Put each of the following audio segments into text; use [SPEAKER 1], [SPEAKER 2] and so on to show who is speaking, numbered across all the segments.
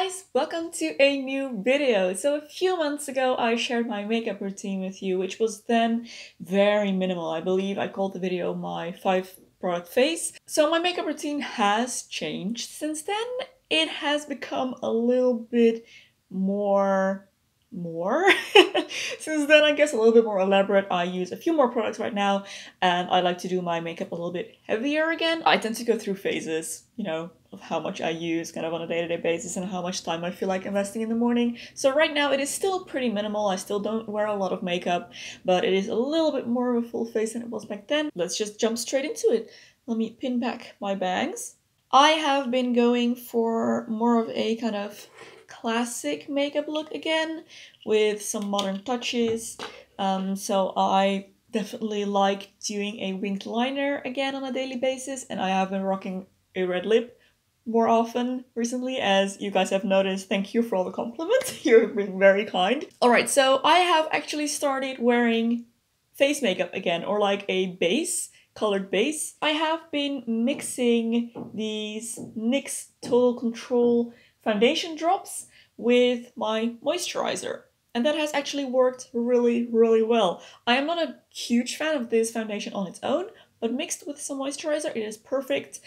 [SPEAKER 1] guys, welcome to a new video. So a few months ago I shared my makeup routine with you, which was then very minimal. I believe I called the video my 5-product face. So my makeup routine has changed since then. It has become a little bit more since then, I guess a little bit more elaborate. I use a few more products right now, and I like to do my makeup a little bit heavier again. I tend to go through phases, of how much I use kind of on a day-to-day basis and how much time I feel like investing in the morning. So right now it is still pretty minimal. I still don't wear a lot of makeup, but it is a little bit more of a full face than it was back then. Let's just jump straight into it. Let me pin back my bangs. I have been going for more of a kind of classic makeup look again with some modern touches. So I definitely like doing a winged liner again on a daily basis, and I have been rocking a red lip more often recently, as you guys have noticed. Thank you for all the compliments. You've been very kind. Alright, so I have actually started wearing face makeup again, or like a base, colored base. I have been mixing these NYX Total Control foundation drops with my moisturizer. And that has actually worked really, really well. I am not a huge fan of this foundation on its own, but mixed with some moisturizer, it is perfect,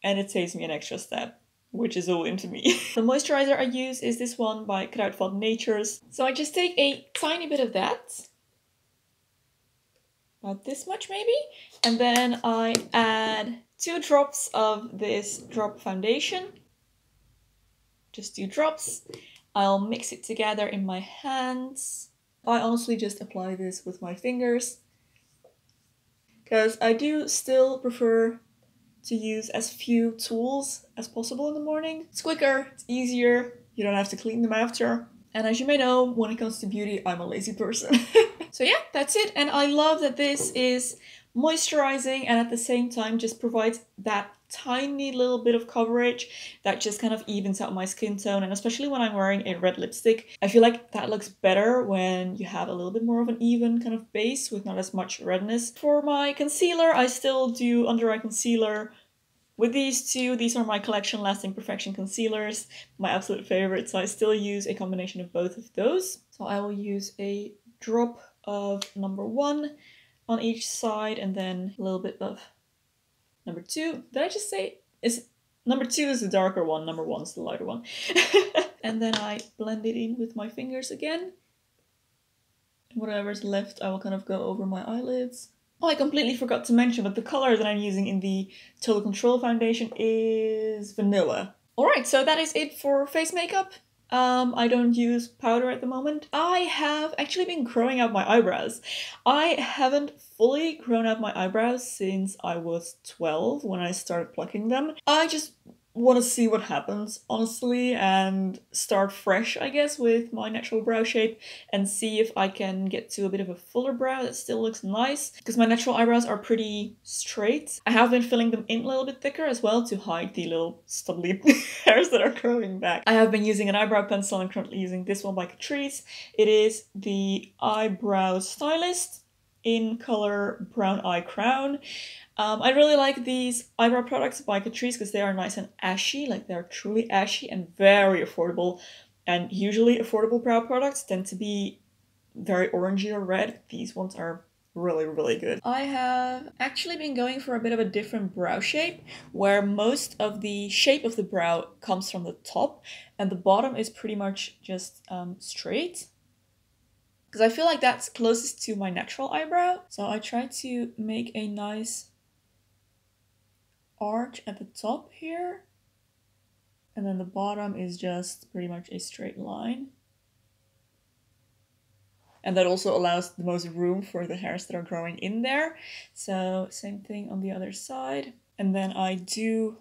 [SPEAKER 1] and it saves me an extra step, which is a win to me. The moisturizer I use is this one by Kruidvat Natures. So I just take a tiny bit of that, about this much maybe, and then I add 2 drops of this drop foundation. Just 2 drops. I'll mix it together in my hands. I honestly just apply this with my fingers, because I do still prefer to use as few tools as possible in the morning. It's quicker, it's easier, you don't have to clean them after. And as you may know, when it comes to beauty, I'm a lazy person. So yeah, that's it. And I love that this is moisturizing and at the same time just provides that tiny little bit of coverage that just kind of evens out my skin tone. And especially when I'm wearing a red lipstick, I feel like that looks better when you have a little bit more of an even kind of base with not as much redness. For my concealer, I still do under eye concealer with these two. These are my Collection Lasting Perfection concealers, my absolute favorite, so I still use a combination of both of those. So I will use a drop of number 1 on each side, and then a little bit of number 2. Did I just say number 2 is the darker one, number 1 is the lighter one. And then I blend it in with my fingers again. Whatever's left, I will kind of go over my eyelids. Oh, I completely forgot to mention, but the color that I'm using in the Total Control foundation is vanilla. Alright, so that is it for face makeup. I don't use powder at the moment. I have actually been growing out my eyebrows. I haven't fully grown out my eyebrows since I was 12 when I started plucking them. I just want to see what happens, honestly, and start fresh, I guess, with my natural brow shape and see if I can get to a bit of a fuller brow that still looks nice, because my natural eyebrows are pretty straight. I have been filling them in a little bit thicker as well to hide the little stubbly hairs that are growing back. I have been using an eyebrow pencil. I'm currently using this one by Catrice. It is the Eyebrow Stylist in color Brown Eye Crown. I really like these eyebrow products by Catrice because they are nice and ashy, like they're truly ashy and very affordable. And usually affordable brow products tend to be very orangey or red. These ones are really, really good. I have actually been going for a bit of a different brow shape, where most of the shape of the brow comes from the top and the bottom is pretty much just straight. Because I feel like that's closest to my natural eyebrow. So I try to make a nice arch at the top here, and then the bottom is just pretty much a straight line, and that also allows the most room for the hairs that are growing in there. So same thing on the other side, and then I do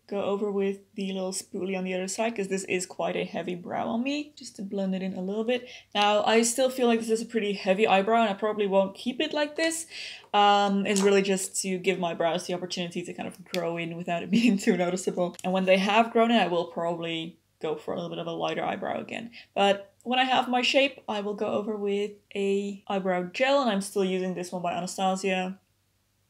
[SPEAKER 1] go over with the little spoolie on the other side because this is quite a heavy brow on me, just to blend it in a little bit. Now I still feel like this is a pretty heavy eyebrow and I probably won't keep it like this. It's really just to give my brows the opportunity to kind of grow in without it being too noticeable. And when they have grown in, I will probably go for a little bit of a lighter eyebrow again. But when I have my shape, I will go over with a eyebrow gel, and I'm still using this one by Anastasia.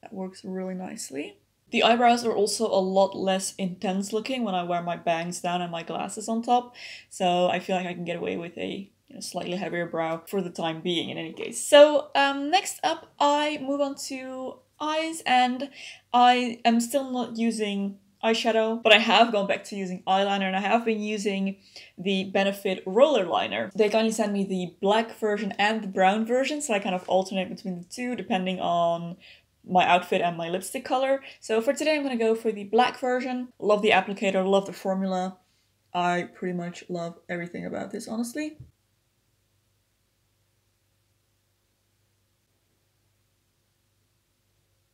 [SPEAKER 1] That works really nicely. The eyebrows are also a lot less intense looking when I wear my bangs down and my glasses on top, so I feel like I can get away with a slightly heavier brow for the time being in any case. So next up I move on to eyes, and I am still not using eyeshadow, but I have gone back to using eyeliner, and I have been using the Benefit roller liner. They kindly sent me the black version and the brown version, so I kind of alternate between the two depending on my outfit and my lipstick color. So for today I'm gonna go for the black version. Love the applicator, love the formula. I pretty much love everything about this, honestly.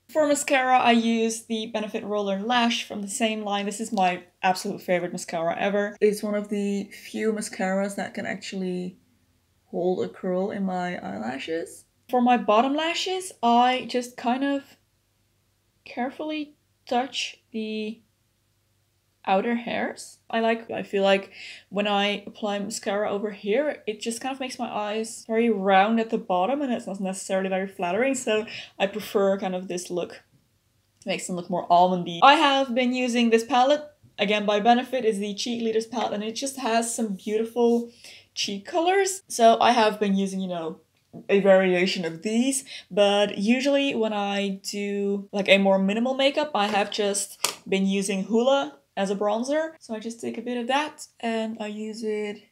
[SPEAKER 1] For mascara, I use the Benefit Roller Lash from the same line. This is my absolute favorite mascara ever. It's one of the few mascaras that can actually hold a curl in my eyelashes. For my bottom lashes, I just kind of carefully touch the outer hairs. I feel like when I apply mascara over here, it just kind of makes my eyes very round at the bottom, and it's not necessarily very flattering, so I prefer kind of this look. It makes them look more almondy. I have been using this palette, again by Benefit, is the Cheek Leaders palette, and it just has some beautiful cheek colors. So I have been using, you know, a variation of these, but usually when I do like a more minimal makeup, I have just been using Hoola as a bronzer. So I just take a bit of that and I use it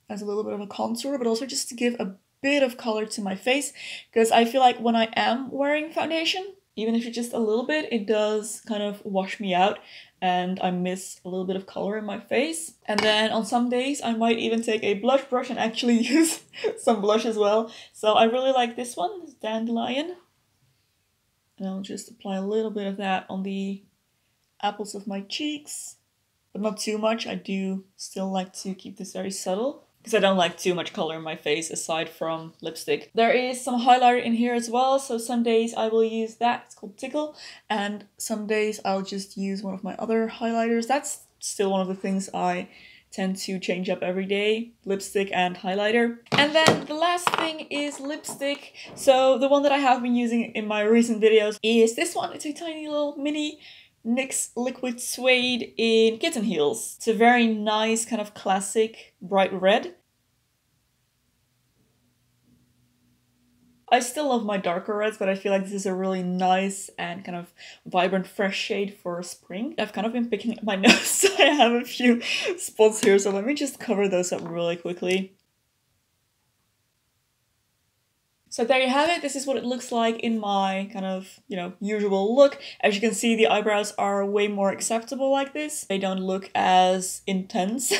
[SPEAKER 1] as a little bit of a contour, but also just to give a bit of color to my face, because I feel like when I am wearing foundation, even if it's just a little bit, it does kind of wash me out and I miss a little bit of color in my face. And then on some days I might even take a blush brush and actually use some blush as well. So I really like this one, this Dandelion. And I'll just apply a little bit of that on the apples of my cheeks, but not too much. I do still like to keep this very subtle, because I don't like too much color in my face aside from lipstick. There is some highlighter in here as well, so some days I will use that, it's called Tickle, and some days I'll just use one of my other highlighters. That's still one of the things I tend to change up every day, lipstick and highlighter. And then the last thing is lipstick. So the one that I have been using in my recent videos is this one. It's a tiny little mini NYX Liquid Suede in Kitten Heels. It's a very nice kind of classic bright red. I still love my darker reds, but I feel like this is a really nice and kind of vibrant fresh shade for spring. I've kind of been picking up my nose, so I have a few spots here, so let me just cover those up really quickly. So there you have it. This is what it looks like in my kind of, you know, usual look. As you can see, the eyebrows are way more acceptable like this. They don't look as intense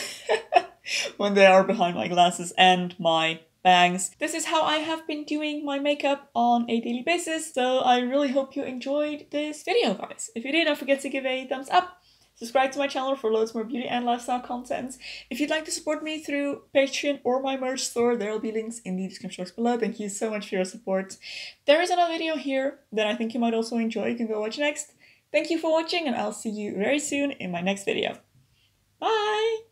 [SPEAKER 1] when they are behind my glasses and my bangs. This is how I have been doing my makeup on a daily basis. So I really hope you enjoyed this video, guys. If you did, don't forget to give a thumbs up. Subscribe to my channel for loads more beauty and lifestyle content. If you'd like to support me through Patreon or my merch store, there will be links in the description box below. Thank you so much for your support. There is another video here that I think you might also enjoy. You can go watch next. Thank you for watching, and I'll see you very soon in my next video. Bye!